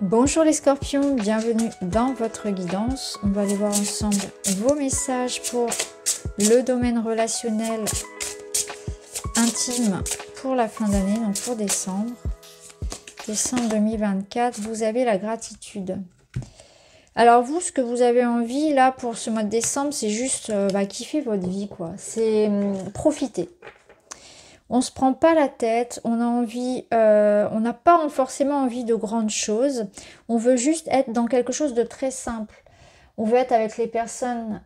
Bonjour les scorpions, bienvenue dans votre guidance. On va aller voir ensemble vos messages pour le domaine relationnel intime pour la fin d'année, donc pour décembre. Décembre 2024, vous avez la gratitude. Alors vous, ce que vous avez envie là pour ce mois de décembre, c'est juste kiffer votre vie, quoi. C'est profiter. On se prend pas la tête, on a envie, on n'a pas forcément envie de grandes choses. On veut juste être dans quelque chose de très simple. On veut être avec les personnes,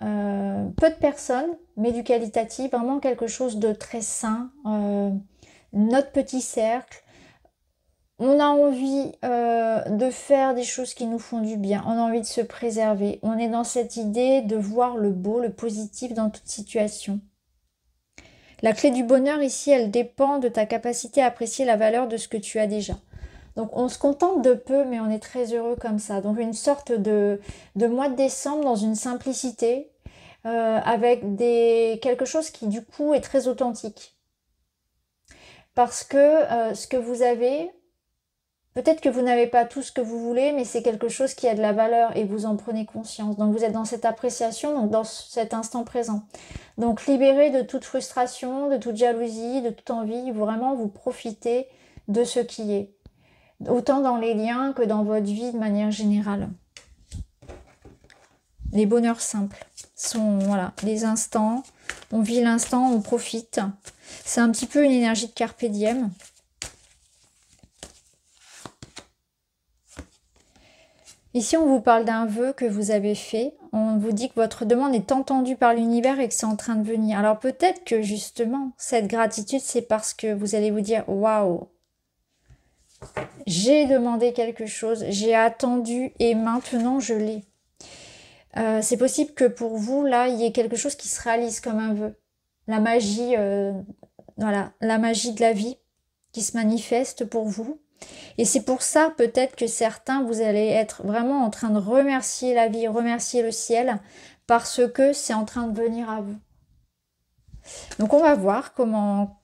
peu de personnes, mais du qualitatif, vraiment quelque chose de très sain, notre petit cercle. On a envie de faire des choses qui nous font du bien, on a envie de se préserver. On est dans cette idée de voir le beau, le positif dans toute situation. La clé du bonheur ici, elle dépend de ta capacité à apprécier la valeur de ce que tu as déjà. Donc on se contente de peu, mais on est très heureux comme ça. Donc une sorte de mois de décembre dans une simplicité, avec quelque chose qui du coup est très authentique. Parce que ce que vous avez, peut-être que vous n'avez pas tout ce que vous voulez, mais c'est quelque chose qui a de la valeur et vous en prenez conscience. Donc vous êtes dans cette appréciation, donc dans cet instant présent. Donc libérez de toute frustration, de toute jalousie, de toute envie, vraiment vous profitez de ce qui est. Autant dans les liens que dans votre vie de manière générale. Les bonheurs simples sont voilà, les instants. On vit l'instant, on profite. C'est un petit peu une énergie de carpe diem. Ici, on vous parle d'un vœu que vous avez fait. On vous dit que votre demande est entendue par l'univers et que c'est en train de venir. Alors peut-être que justement, cette gratitude, c'est parce que vous allez vous dire « Waouh, j'ai demandé quelque chose, j'ai attendu et maintenant je l'ai. » C'est possible que pour vous, là, il y ait quelque chose qui se réalise comme un vœu. La magie, voilà, la magie de la vie qui se manifeste pour vous. Et c'est pour ça peut-être que certains, vous allez être vraiment en train de remercier la vie, remercier le ciel, parce que c'est en train de venir à vous. Donc on va voir comment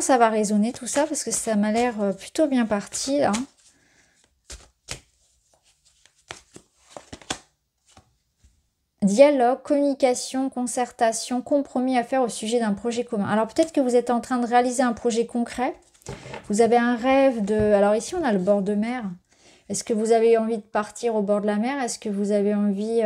ça va résonner tout ça, parce que ça m'a l'air plutôt bien parti là. Dialogue, communication, concertation, compromis à faire au sujet d'un projet commun. Alors peut-être que vous êtes en train de réaliser un projet concret. Vous avez un rêve de... Alors ici, on a le bord de mer. Est-ce que vous avez envie de partir au bord de la mer? Est-ce que vous avez envie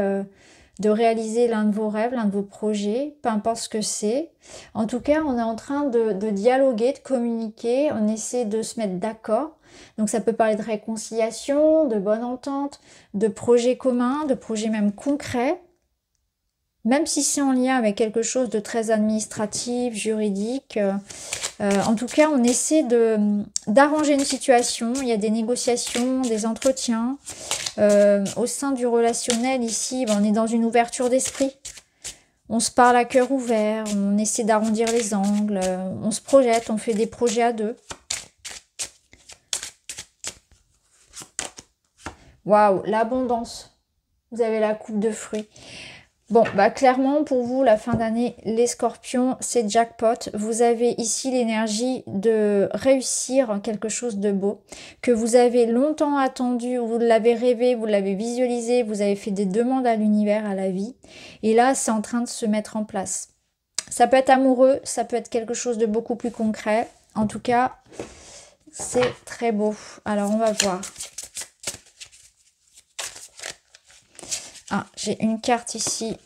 de réaliser l'un de vos rêves, l'un de vos projets? Peu importe ce que c'est. En tout cas, on est en train de dialoguer, de communiquer. On essaie de se mettre d'accord. Donc ça peut parler de réconciliation, de bonne entente, de projets communs, de projets même concrets. Même si c'est en lien avec quelque chose de très administratif, juridique, en tout cas, on essaie d'arranger une situation. Il y a des négociations, des entretiens. Au sein du relationnel, ici, on est dans une ouverture d'esprit. On se parle à cœur ouvert, on essaie d'arrondir les angles, on se projette, on fait des projets à deux. Waouh, l'abondance. Vous avez la coupe de fruits. Bon, clairement, pour vous, la fin d'année, les scorpions, c'est jackpot. Vous avez ici l'énergie de réussir quelque chose de beau, que vous avez longtemps attendu, vous l'avez rêvé, vous l'avez visualisé, vous avez fait des demandes à l'univers, à la vie. Et là, c'est en train de se mettre en place. Ça peut être amoureux, ça peut être quelque chose de beaucoup plus concret. En tout cas, c'est très beau. Alors, on va voir. Ah, j'ai une carte ici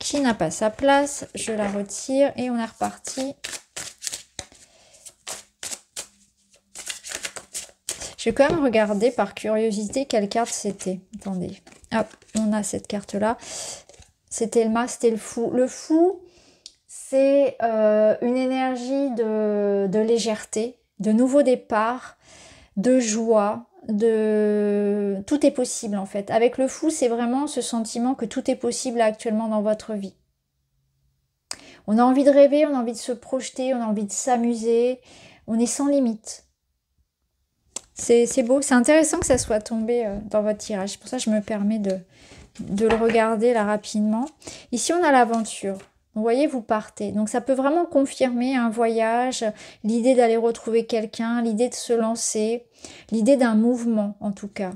qui n'a pas sa place. Je la retire et on est reparti. Je vais quand même regarder par curiosité quelle carte c'était. Attendez. Hop, on a cette carte-là. C'était le mas, c'était le fou. Le fou, c'est une énergie de légèreté, de nouveau départ, de joie. Tout est possible en fait. Avec le fou, c'est vraiment ce sentiment que tout est possible actuellement dans votre vie. On a envie de rêver, on a envie de se projeter, on a envie de s'amuser, on est sans limite. C'est beau, c'est intéressant que ça soit tombé dans votre tirage. C'est pour ça que je me permets de le regarder là rapidement. Ici, on a l'aventure. Vous voyez, vous partez. Donc ça peut vraiment confirmer un voyage, l'idée d'aller retrouver quelqu'un, l'idée de se lancer, l'idée d'un mouvement en tout cas.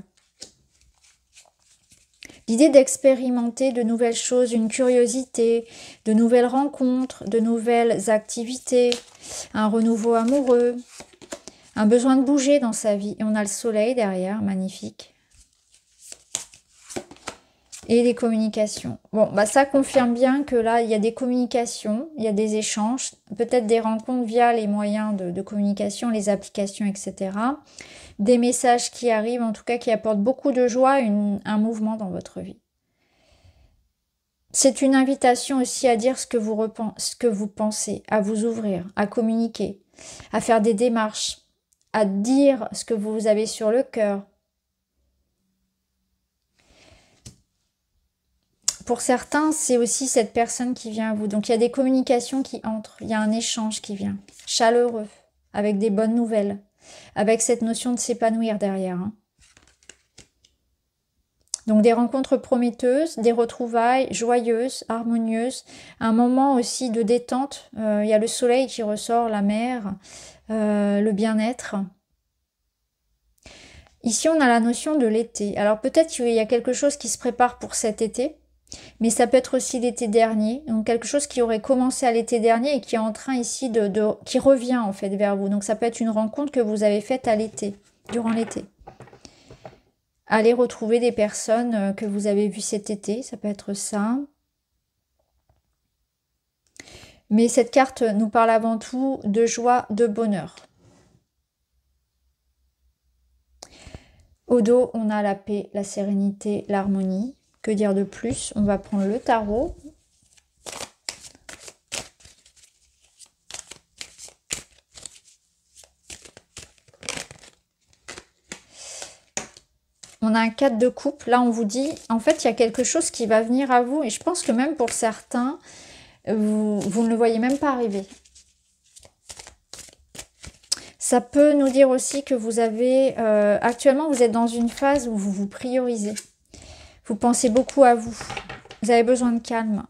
L'idée d'expérimenter de nouvelles choses, une curiosité, de nouvelles rencontres, de nouvelles activités, un renouveau amoureux, un besoin de bouger dans sa vie. Et on a le soleil derrière, magnifique. Et les communications. Bon, bah ça confirme bien que là, il y a des communications, il y a des échanges, peut-être des rencontres via les moyens de communication, les applications, etc. Des messages qui arrivent, en tout cas qui apportent beaucoup de joie, un mouvement dans votre vie. C'est une invitation aussi à dire ce que vous pensez, à vous ouvrir, à communiquer, à faire des démarches, à dire ce que vous avez sur le cœur. Pour certains, c'est aussi cette personne qui vient à vous. Donc, il y a des communications qui entrent. Il y a un échange qui vient. Chaleureux, avec des bonnes nouvelles. Avec cette notion de s'épanouir derrière. Hein. Donc, des rencontres prometteuses, des retrouvailles joyeuses, harmonieuses. Un moment aussi de détente. Il y a le soleil qui ressort, la mer, le bien-être. Ici, on a la notion de l'été. Alors, peut-être qu'il y a quelque chose qui se prépare pour cet été. Mais ça peut être aussi l'été dernier, donc quelque chose qui aurait commencé à l'été dernier et qui est en train ici qui revient en fait vers vous. Donc ça peut être une rencontre que vous avez faite à l'été, durant l'été. Allez retrouver des personnes que vous avez vues cet été, ça peut être ça. Mais cette carte nous parle avant tout de joie, de bonheur. Au dos, on a la paix, la sérénité, l'harmonie. Que dire de plus? On va prendre le tarot. On a un 4 de coupe. Là, on vous dit, en fait, il y a quelque chose qui va venir à vous. Et je pense que même pour certains, vous ne le voyez même pas arriver. Ça peut nous dire aussi que vous avez... actuellement, vous êtes dans une phase où vous vous priorisez. Vous pensez beaucoup à vous. Vous avez besoin de calme.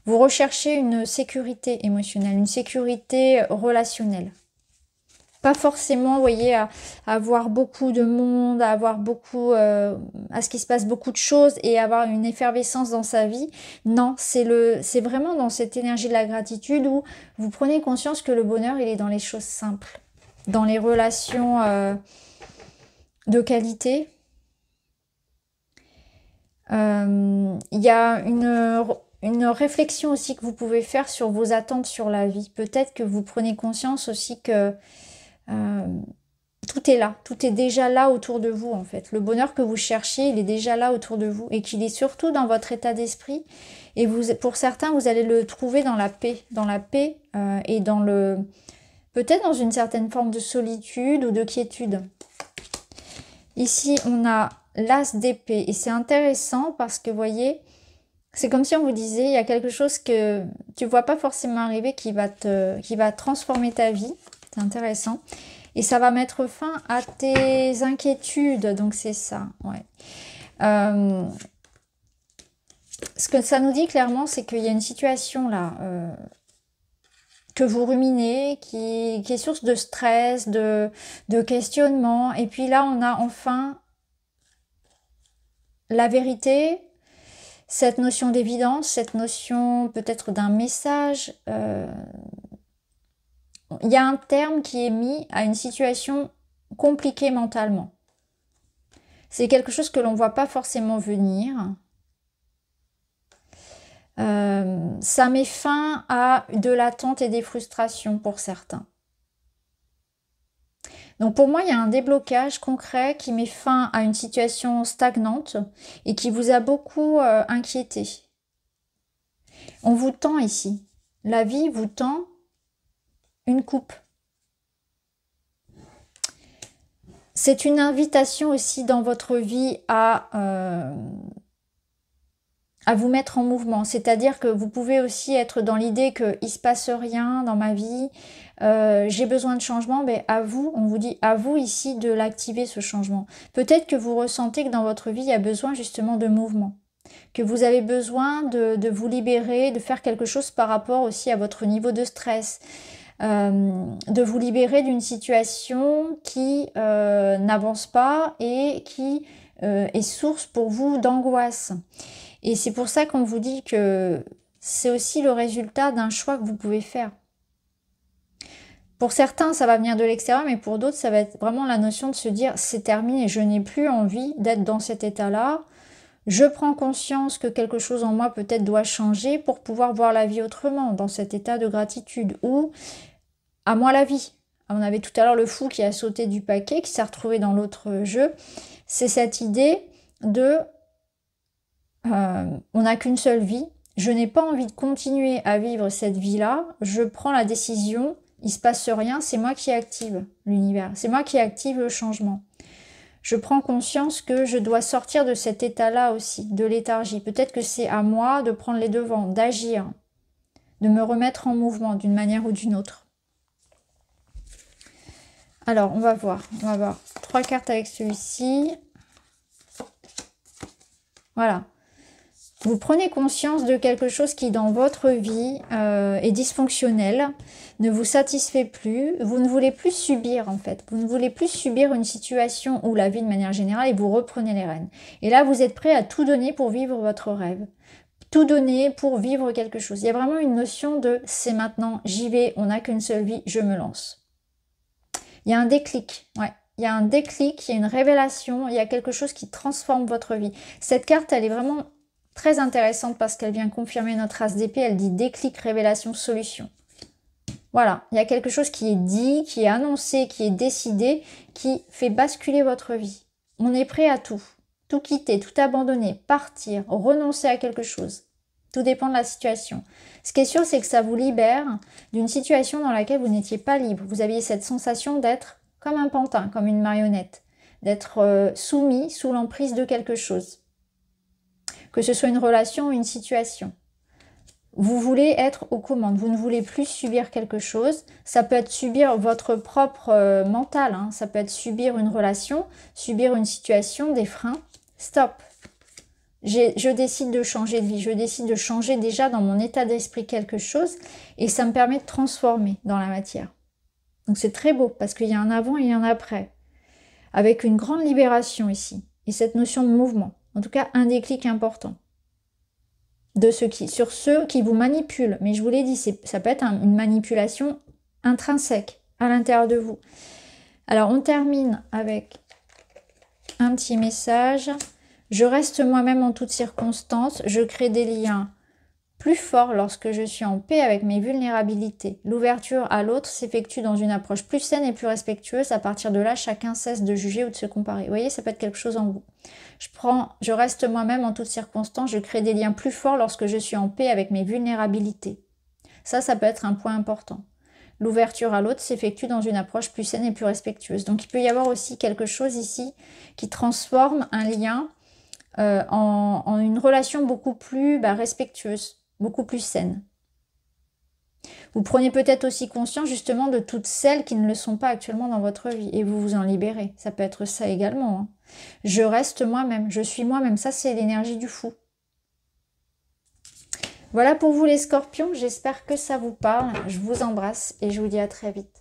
Vous recherchez une sécurité émotionnelle, une sécurité relationnelle. Pas forcément, vous voyez, à avoir beaucoup de monde, à avoir beaucoup, à ce qu'il se passe beaucoup de choses et avoir une effervescence dans sa vie. Non, c'est vraiment dans cette énergie de la gratitude où vous prenez conscience que le bonheur, il est dans les choses simples, dans les relations de qualité. Il y a une réflexion aussi que vous pouvez faire sur vos attentes sur la vie. Peut-être que vous prenez conscience aussi que tout est là, tout est déjà là autour de vous en fait. Le bonheur que vous cherchez, il est déjà là autour de vous et qu'il est surtout dans votre état d'esprit. Et pour certains, vous allez le trouver dans la paix et dans peut-être dans une certaine forme de solitude ou de quiétude. Ici, on a l'as d'épée et c'est intéressant parce que vous voyez, c'est comme si on vous disait, il y a quelque chose que tu ne vois pas forcément arriver qui va transformer ta vie. C'est intéressant. Et ça va mettre fin à tes inquiétudes. Donc c'est ça. Ouais. Ce que ça nous dit clairement, c'est qu'il y a une situation là que vous ruminez, qui est source de stress, de questionnement. Et puis là, on a enfin la vérité, cette notion d'évidence, cette notion peut-être d'un message. Il y a un terme qui est mis à une situation compliquée mentalement. C'est quelque chose que l'on ne voit pas forcément venir. Ça met fin à de l'attente et des frustrations pour certains. Donc pour moi, il y a un déblocage concret qui met fin à une situation stagnante et qui vous a beaucoup inquiété. On vous tend ici. La vie vous tend une coupe. C'est une invitation aussi dans votre vie à vous mettre en mouvement. C'est-à-dire que vous pouvez aussi être dans l'idée qu'il ne se passe rien dans ma vie, j'ai besoin de changement, mais à vous, on vous dit à vous ici de l'activer ce changement. Peut-être que vous ressentez que dans votre vie, il y a besoin justement de mouvement, que vous avez besoin de vous libérer, de faire quelque chose par rapport aussi à votre niveau de stress, de vous libérer d'une situation qui n'avance pas et qui est source pour vous d'angoisse. Et c'est pour ça qu'on vous dit que c'est aussi le résultat d'un choix que vous pouvez faire. Pour certains, ça va venir de l'extérieur, mais pour d'autres, ça va être vraiment la notion de se dire c'est terminé, je n'ai plus envie d'être dans cet état-là. Je prends conscience que quelque chose en moi peut-être doit changer pour pouvoir voir la vie autrement, dans cet état de gratitude. Ou à moi la vie. On avait tout à l'heure le fou qui a sauté du paquet, qui s'est retrouvé dans l'autre jeu. C'est cette idée de on n'a qu'une seule vie. Je n'ai pas envie de continuer à vivre cette vie-là. Je prends la décision. Il se passe rien, c'est moi qui active l'univers, c'est moi qui active le changement. Je prends conscience que je dois sortir de cet état-là aussi, de léthargie. Peut-être que c'est à moi de prendre les devants, d'agir, de me remettre en mouvement d'une manière ou d'une autre. Alors, on va voir 3 cartes avec celui-ci. Voilà. Vous prenez conscience de quelque chose qui, dans votre vie, est dysfonctionnel, ne vous satisfait plus. Vous ne voulez plus subir, en fait. Vous ne voulez plus subir une situation ou la vie de manière générale et vous reprenez les rênes. Et là, vous êtes prêt à tout donner pour vivre votre rêve. Tout donner pour vivre quelque chose. Il y a vraiment une notion de « c'est maintenant, j'y vais, on n'a qu'une seule vie, je me lance ». Il y a un déclic, ouais. Il y a un déclic, il y a une révélation, il y a quelque chose qui transforme votre vie. Cette carte, elle est vraiment très intéressante parce qu'elle vient confirmer notre as d'épée. Elle dit déclic, révélation, solution. Voilà, il y a quelque chose qui est dit, qui est annoncé, qui est décidé, qui fait basculer votre vie. On est prêt à tout. Tout quitter, tout abandonner, partir, renoncer à quelque chose. Tout dépend de la situation. Ce qui est sûr, c'est que ça vous libère d'une situation dans laquelle vous n'étiez pas libre. Vous aviez cette sensation d'être comme un pantin, comme une marionnette, d'être soumis sous l'emprise de quelque chose. Que ce soit une relation ou une situation. Vous voulez être aux commandes, vous ne voulez plus subir quelque chose. Ça peut être subir votre propre mental, hein. Ça peut être subir une relation, subir une situation, des freins. Stop. Je décide de changer de vie, je décide de changer déjà dans mon état d'esprit quelque chose et ça me permet de transformer dans la matière. Donc c'est très beau parce qu'il y a un avant et un après. Avec une grande libération ici et cette notion de mouvement. En tout cas, un déclic important sur ceux qui vous manipulent. Mais je vous l'ai dit, ça peut être une manipulation intrinsèque à l'intérieur de vous. Alors, on termine avec un petit message. Je reste moi-même en toutes circonstances. Je crée des liens plus forts lorsque je suis en paix avec mes vulnérabilités. L'ouverture à l'autre s'effectue dans une approche plus saine et plus respectueuse. À partir de là, chacun cesse de juger ou de se comparer. Vous voyez, ça peut être quelque chose en vous. Je reste moi-même en toutes circonstances. Je crée des liens plus forts lorsque je suis en paix avec mes vulnérabilités. Ça peut être un point important. L'ouverture à l'autre s'effectue dans une approche plus saine et plus respectueuse. Donc, il peut y avoir aussi quelque chose ici qui transforme un lien en une relation beaucoup plus respectueuse. Beaucoup plus saine. Vous prenez peut-être aussi conscience justement de toutes celles qui ne le sont pas actuellement dans votre vie et vous vous en libérez. Ça peut être ça également. Hein. Je reste moi-même, je suis moi-même. Ça, c'est l'énergie du fou. Voilà pour vous les scorpions. J'espère que ça vous parle. Je vous embrasse et je vous dis à très vite.